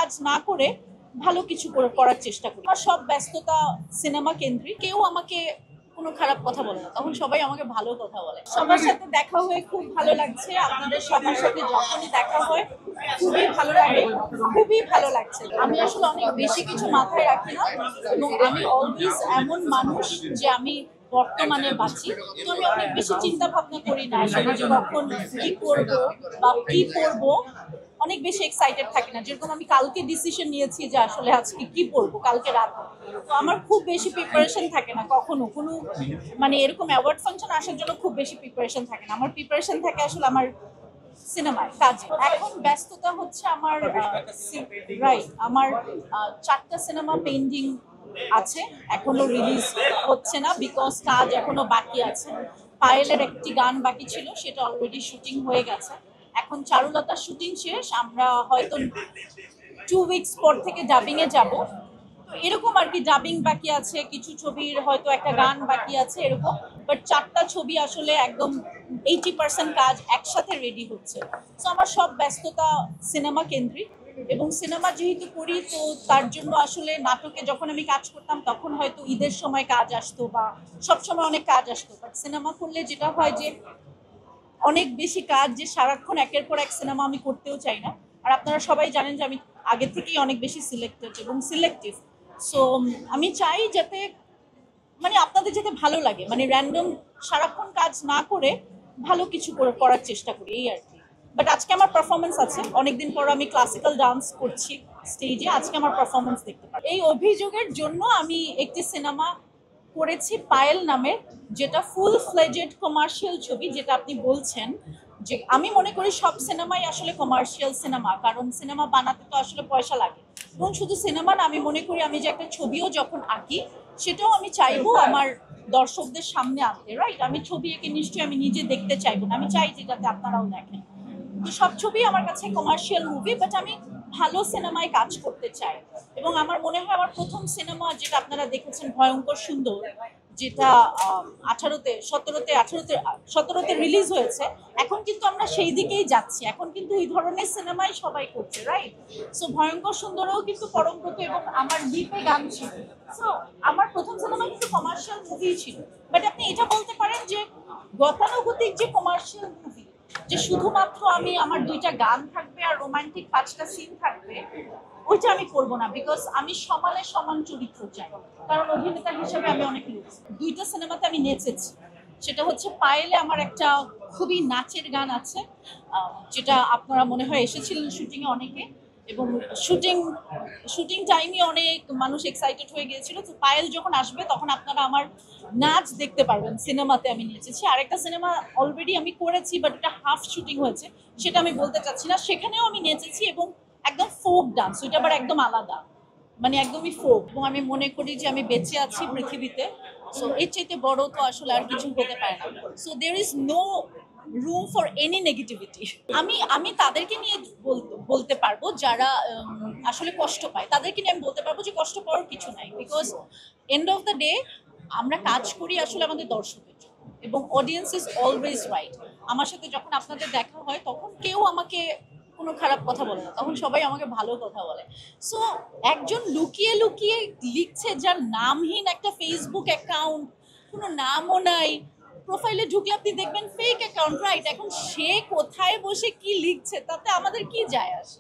কাজ না করে ভালো কিছু করার চেষ্টা করি। আমার সব ব্যস্ততা সিনেমা কেন্দ্রিক, কেউ আমাকে কোনো খারাপ কথা বলে না, তখন সবাই আমাকে ভালো কথা বলে। সবার সাথে দেখা হয়ে খুব ভালো লাগছে, আপনাদের সবার সাথে যখনই দেখা হয় খুবই ভালো লাগে, খুবই ভালো লাগছে। আমি আসলে অনেক বেশি কিছু মাথায় রাখি না, এবং আমি অলওয়েজ এমন মানুষ যে আমি বর্তমানে বাঁচি, তো আমি অনেক বেশি চিন্তা ভাবনা করি না আসলে যে কখন কি করবো বা কি পড়বো। অনেক বেশি এক্সাইটেড থাকি না, যেরকম আমি কালকে ডিসিশন নিয়েছি যে আসলে আজকে কি পড়বো কালকে রাতে, তো আমার খুব বেশি প্রিপারেশন থাকে না কখনো কোনো, মানে এরকম অ্যাওয়ার্ড ফাংশন আসার জন্য খুব বেশি প্রিপারেশন থাকে না। আমার প্রিপারেশন থাকে আসলে আমার সিনেমায় কাজ। এখন ব্যস্ততা হচ্ছে আমার রাইট, আমার 4টা সিনেমা পেন্ডিং আছে, এখনো রিলিজ হচ্ছে না বিকজ কাজ এখনো বাকি আছে। পায়েলের একটি গান বাকি ছিল, সেটা অলরেডি শুটিং হয়ে গেছে। এখন চারুলতার শুটিং শেষ, আমরা হয়তো 2 উইকস পর থেকে ডাবিং এ যাব। তো এরকম আর কি, ডাবিং বাকি আছে, কিছু ছবির হয়তো একটা গান বাকি আছে এরকম, বাট 4টা ছবি আসলে একদম 80% কাজ একসাথে রেডি হচ্ছে। তো আমার সব ব্যস্ততা সিনেমা কেন্দ্রিক, এবং সিনেমা যেহেতু করি তো তার জন্য আসলে নাটকে যখন আমি কাজ করতাম তখন হয়তো ঈদের সময় কাজ আসতো বা সবসময় অনেক কাজ আসতো, বাট সিনেমা করলে যেটা হয় যে অনেক বেশি কাজ, যে সারাক্ষণ একের পর এক সিনেমা আমি করতেও চাই না। আর আপনারা সবাই জানেন যে আমি আগে থেকেই অনেক বেশি সিলেক্টেড এবং সিলেক্টিভ। সো আমি চাই যাতে মানে আপনাদের যাতে ভালো লাগে, মানে র্যান্ডম সারাক্ষণ কাজ না করে ভালো কিছু করার চেষ্টা করি, এই আর কি। বাট আজকে আমার পারফরমেন্স আছে, অনেকদিন পর আমি ক্লাসিক্যাল ডান্স করছি স্টেজে, আজকে আমার পারফরমেন্স দেখতে পারি। এই অভিযোগের জন্য আমি একটি সিনেমা করেছি পায়েল নামে, যেটা ফুল ফ্লেজেড কমার্শিয়াল ছবি, যেটা আপনি বলছেন যে আমি মনে করি সব সিনেমাই আসলে কমার্শিয়াল সিনেমা, কারণ সিনেমা বানাতে তো আসলে পয়সা লাগে। এবং শুধু সিনেমা না, আমি মনে করি আমি যে একটা ছবিও যখন আঁকি সেটাও আমি চাইবো আমার দর্শকদের সামনে আনতে, রাইট? আমি ছবি এঁকে নিশ্চয়ই আমি নিজে দেখতে চাইবো না, আমি চাই যে যাতে আপনারাও দেখেন। তো সব ছবি আমার কাছে কমার্শিয়াল মুভি, বাট আমি ভালো সিনেমায় কাজ করতে চাই। এবং আমার মনে হয় আমার প্রথম সিনেমা যেটা আপনারা দেখেছেন ভয়ঙ্কর সুন্দর, যেটা 17তে রিলিজ হয়েছে, এখন কিন্তু আমরা সেই দিকেই যাচ্ছি, এখন কিন্তু এই ধরনের সিনেমাই সবাই করছে, রাইট? সো ভয়ঙ্কর সুন্দরও কিন্তু পরমব্রত এবং আমার দ্বীপে গান ছিল। সো আমার প্রথম সিনেমা কিন্তু কমার্শিয়াল মুভি ছিল, বাট আপনি এটা বলতে পারেন যে গতানুগতিক যে কমার্শিয়াল মুভি, যে শুধুমাত্র আমি আমার 2টা গান থাকবে আর রোমান্টিক 5টা সিন থাকবে, ওইটা আমি করবো না, বিকজ আমি সমানে সমান চরিত্র চাই। কারণ অভিনেতা হিসেবে আমি অনেক নেচেছি, 2টা সিনেমাতে আমি নেচেছি। সেটা হচ্ছে পায়েলে আমার একটা খুবই নাচের গান আছে, যেটা আপনারা মনে হয় এসেছিলেন শুটিং এ অনেকে, এবং শুটিং শুটিং টাইমে অনেক মানুষ এক্সাইটেড হয়ে গিয়েছিল। তো পায়েল যখন আসবে তখন আপনারা আমার নাচ দেখতে পারবেন, সিনেমাতে আমি নেচেছি। আরেকটা সিনেমা অলরেডি আমি করেছি, বাট এটা হাফ শুটিং হয়েছে, সেটা আমি বলতে চাচ্ছি না, সেখানেও আমি নেচেছি, এবং একদম ফোক ডান্স, ওইটা আবার একদম আলাদা, মানে একদমই ফোক। এবং আমি মনে করি যে আমি বেঁচে আছি পৃথিবীতে, সো এর চাইতে বড় তো আসলে আর কিছু হতে পারে না। So there is no room for any negativity. আমি আমি তাদেরকে নিয়ে বলতে পারবো যারা আসলে কষ্ট পায়, তাদেরকে নিয়ে আমি বলতে পারবো যে কষ্ট পাওয়ার কিছু নাই, because end of the day আমরা কাজ করি আসলে আমাদের দর্শকের জন্য, এবং অডিয়েন্স ইজ অলওয়েজ রাইট। আমার সাথে যখন আপনাদের দেখা হয় তখন কেউ আমাকে কোনো খারাপ কথা বলে না, তখন সবাই আমাকে ভালো কথা বলে। সো একজন লুকিয়ে লুকিয়ে লিখছে যার নামহীন একটা ফেসবুক অ্যাকাউন্ট, কোনো নামও নাই, প্রোফাইলে ঢুকলে আপনি দেখবেন ফেক অ্যাকাউন্ট, রাইট? এখন সে কোথায় বসে কি লিখছে তাতে আমাদের কি যায় আসে?